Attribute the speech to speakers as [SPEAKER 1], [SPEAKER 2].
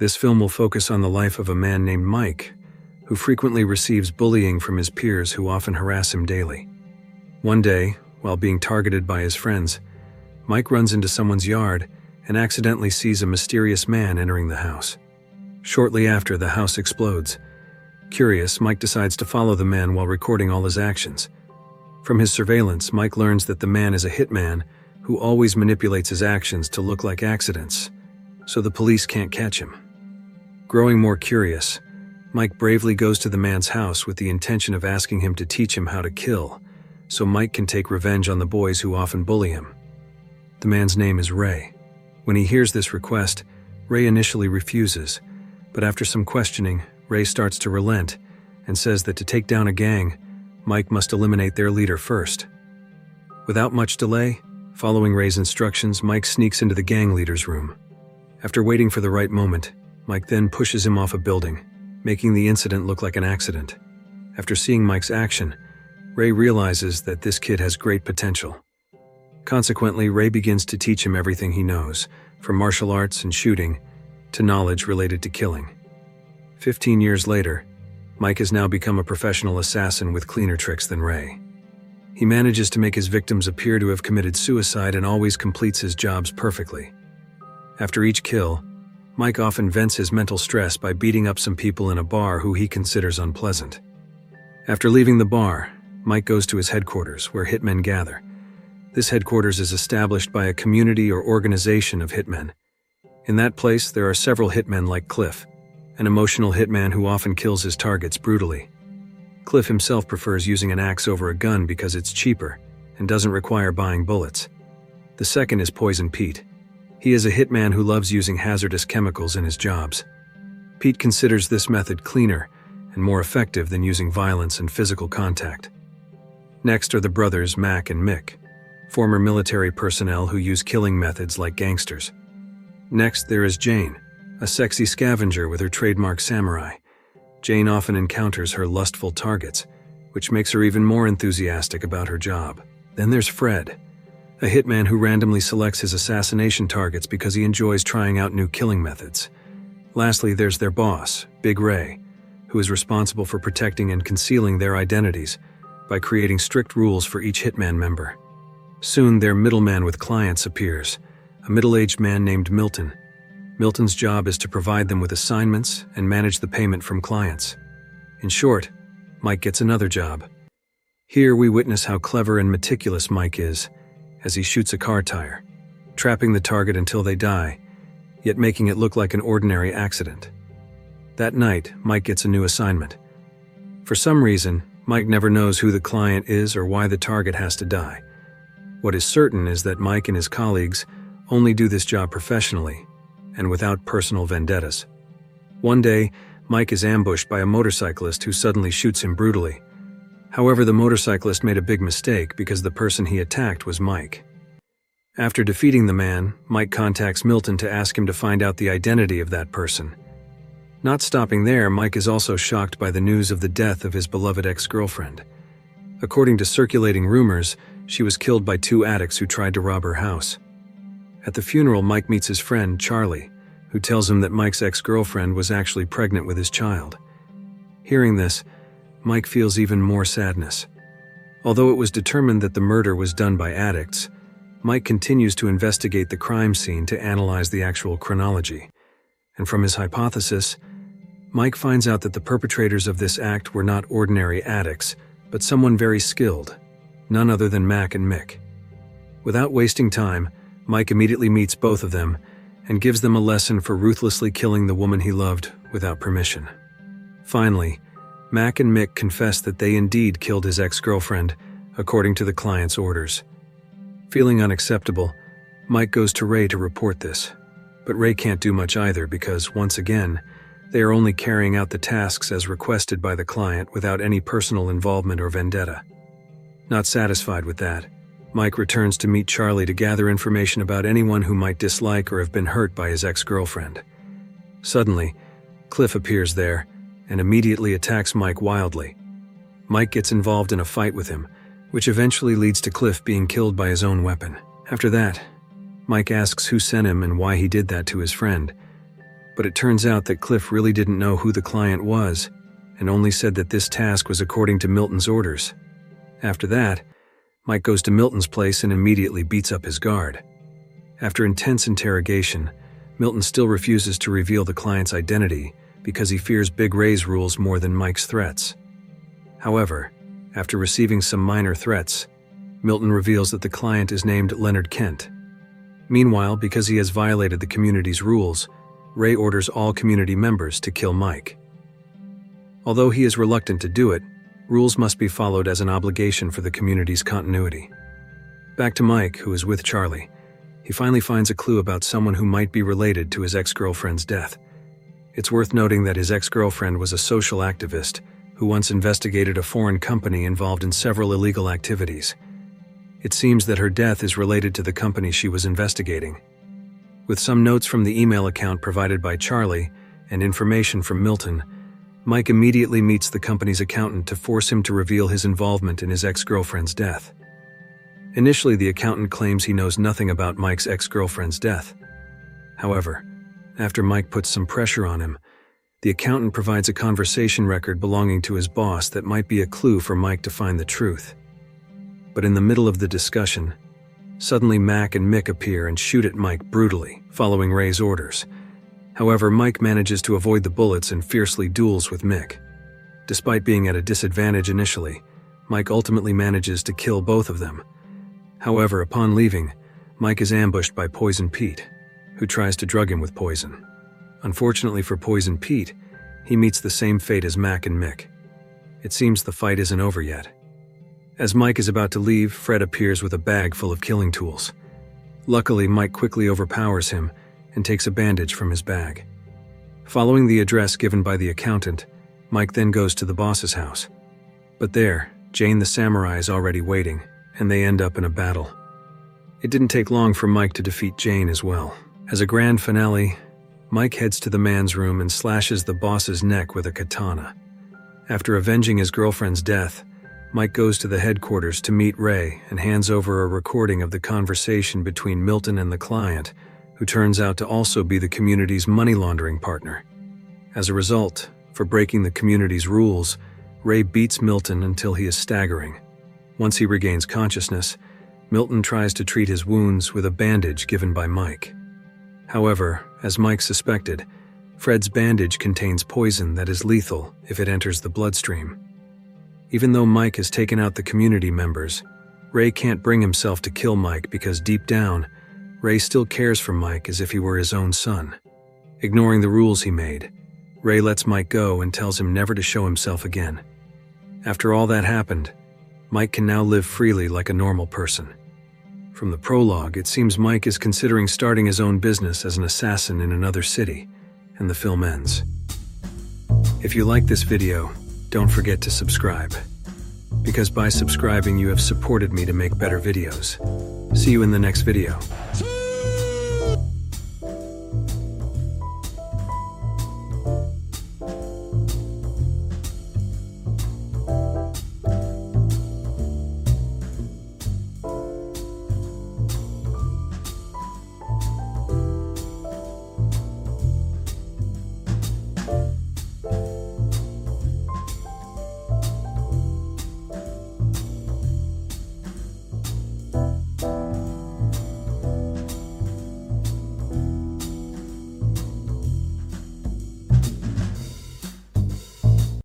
[SPEAKER 1] This film will focus on the life of a man named Mike, who frequently receives bullying from his peers who often harass him daily. One day, while being targeted by his friends, Mike runs into someone's yard and accidentally sees a mysterious man entering the house. Shortly after, the house explodes. Curious, Mike decides to follow the man while recording all his actions. From his surveillance, Mike learns that the man is a hitman who always manipulates his actions to look like accidents, so the police can't catch him. Growing more curious, Mike bravely goes to the man's house with the intention of asking him to teach him how to kill, so Mike can take revenge on the boys who often bully him. The man's name is Ray. When he hears this request, Ray initially refuses, but after some questioning, Ray starts to relent and says that to take down a gang, Mike must eliminate their leader first. Without much delay, following Ray's instructions, Mike sneaks into the gang leader's room. After waiting for the right moment, Mike then pushes him off a building, making the incident look like an accident. After seeing Mike's action, Ray realizes that this kid has great potential. Consequently, Ray begins to teach him everything he knows, from martial arts and shooting to knowledge related to killing. 15 years later, Mike has now become a professional assassin with cleaner tricks than Ray. He manages to make his victims appear to have committed suicide and always completes his jobs perfectly. After each kill, Mike often vents his mental stress by beating up some people in a bar who he considers unpleasant. After leaving the bar, Mike goes to his headquarters, where hitmen gather. This headquarters is established by a community or organization of hitmen. In that place, there are several hitmen like Cliff, an emotional hitman who often kills his targets brutally. Cliff himself prefers using an axe over a gun because it's cheaper and doesn't require buying bullets. The second is Poison Pete. He is a hitman who loves using hazardous chemicals in his jobs. Pete considers this method cleaner and more effective than using violence and physical contact. Next are the brothers Mac and Mick, former military personnel who use killing methods like gangsters. Next, there is Jane, a sexy scavenger with her trademark samurai. Jane often encounters her lustful targets, which makes her even more enthusiastic about her job. Then there's Fred, a hitman who randomly selects his assassination targets because he enjoys trying out new killing methods. Lastly, there's their boss, Big Ray, who is responsible for protecting and concealing their identities by creating strict rules for each hitman member. Soon, their middleman with clients appears, a middle-aged man named Milton. Milton's job is to provide them with assignments and manage the payment from clients. In short, Mike gets another job. Here we witness how clever and meticulous Mike is, as he shoots a car tire, trapping the target until they die, yet making it look like an ordinary accident. That night, Mike gets a new assignment. For some reason, Mike never knows who the client is or why the target has to die. What is certain is that Mike and his colleagues only do this job professionally and without personal vendettas. One day, Mike is ambushed by a motorcyclist who suddenly shoots him brutally. However, the motorcyclist made a big mistake because the person he attacked was Mike. After defeating the man, Mike contacts Milton to ask him to find out the identity of that person. Not stopping there, Mike is also shocked by the news of the death of his beloved ex-girlfriend. According to circulating rumors, she was killed by two addicts who tried to rob her house. At the funeral, Mike meets his friend, Charlie, who tells him that Mike's ex-girlfriend was actually pregnant with his child. Hearing this, Mike feels even more sadness. Although it was determined that the murder was done by addicts, Mike continues to investigate the crime scene to analyze the actual chronology. And from his hypothesis, Mike finds out that the perpetrators of this act were not ordinary addicts, but someone very skilled, none other than Mac and Mick. Without wasting time, Mike immediately meets both of them and gives them a lesson for ruthlessly killing the woman he loved without permission. Finally, Mac and Mick confess that they indeed killed his ex-girlfriend, according to the client's orders. Feeling unacceptable, Mike goes to Ray to report this. But Ray can't do much either because, once again, they are only carrying out the tasks as requested by the client without any personal involvement or vendetta. Not satisfied with that, Mike returns to meet Charlie to gather information about anyone who might dislike or have been hurt by his ex-girlfriend. Suddenly, Cliff appears there and immediately attacks Mike wildly. Mike gets involved in a fight with him, which eventually leads to Cliff being killed by his own weapon. After that, Mike asks who sent him and why he did that to his friend, But it turns out that Cliff really didn't know who the client was, and only said that this task was according to Milton's orders. After that, Mike goes to Milton's place and immediately beats up his guard. After intense interrogation, Milton still refuses to reveal the client's identity because he fears Big Ray's rules more than Mike's threats. However, after receiving some minor threats, Milton reveals that the client is named Leonard Kent. Meanwhile, because he has violated the community's rules, Ray orders all community members to kill Mike. Although he is reluctant to do it, rules must be followed as an obligation for the community's continuity. Back to Mike, who is with Charlie. He finally finds a clue about someone who might be related to his ex-girlfriend's death. It's worth noting that his ex-girlfriend was a social activist who once investigated a foreign company involved in several illegal activities. It seems that her death is related to the company she was investigating. With some notes from the email account provided by Charlie and information from Milton, Mike immediately meets the company's accountant to force him to reveal his involvement in his ex-girlfriend's death. Initially, the accountant claims he knows nothing about Mike's ex-girlfriend's death. However, after Mike puts some pressure on him, the accountant provides a conversation record belonging to his boss that might be a clue for Mike to find the truth. But in the middle of the discussion, suddenly Mac and Mick appear and shoot at Mike brutally, following Ray's orders. However, Mike manages to avoid the bullets and fiercely duels with Mick. Despite being at a disadvantage initially, Mike ultimately manages to kill both of them. However, upon leaving, Mike is ambushed by Poison Pete, who tries to drug him with poison. Unfortunately for Poison Pete, he meets the same fate as Mac and Mick. It seems the fight isn't over yet. As Mike is about to leave, Fred appears with a bag full of killing tools. Luckily, Mike quickly overpowers him and takes a bandage from his bag. Following the address given by the accountant, Mike then goes to the boss's house. But there, Jane the samurai is already waiting, and they end up in a battle. It didn't take long for Mike to defeat Jane as well. As a grand finale, Mike heads to the man's room and slashes the boss's neck with a katana. After avenging his girlfriend's death, Mike goes to the headquarters to meet Ray and hands over a recording of the conversation between Milton and the client, who turns out to also be the community's money laundering partner. As a result, for breaking the community's rules, Ray beats Milton until he is staggering. Once he regains consciousness, Milton tries to treat his wounds with a bandage given by Mike. However, as Mike suspected, Fred's bandage contains poison that is lethal if it enters the bloodstream. Even though Mike has taken out the community members, Ray can't bring himself to kill Mike because deep down, Ray still cares for Mike as if he were his own son. Ignoring the rules he made, Ray lets Mike go and tells him never to show himself again. After all that happened, Mike can now live freely like a normal person. From the prologue, it seems Mike is considering starting his own business as an assassin in another city, and the film ends. If you like this video, don't forget to subscribe, because by subscribing you have supported me to make better videos. See you in the next video.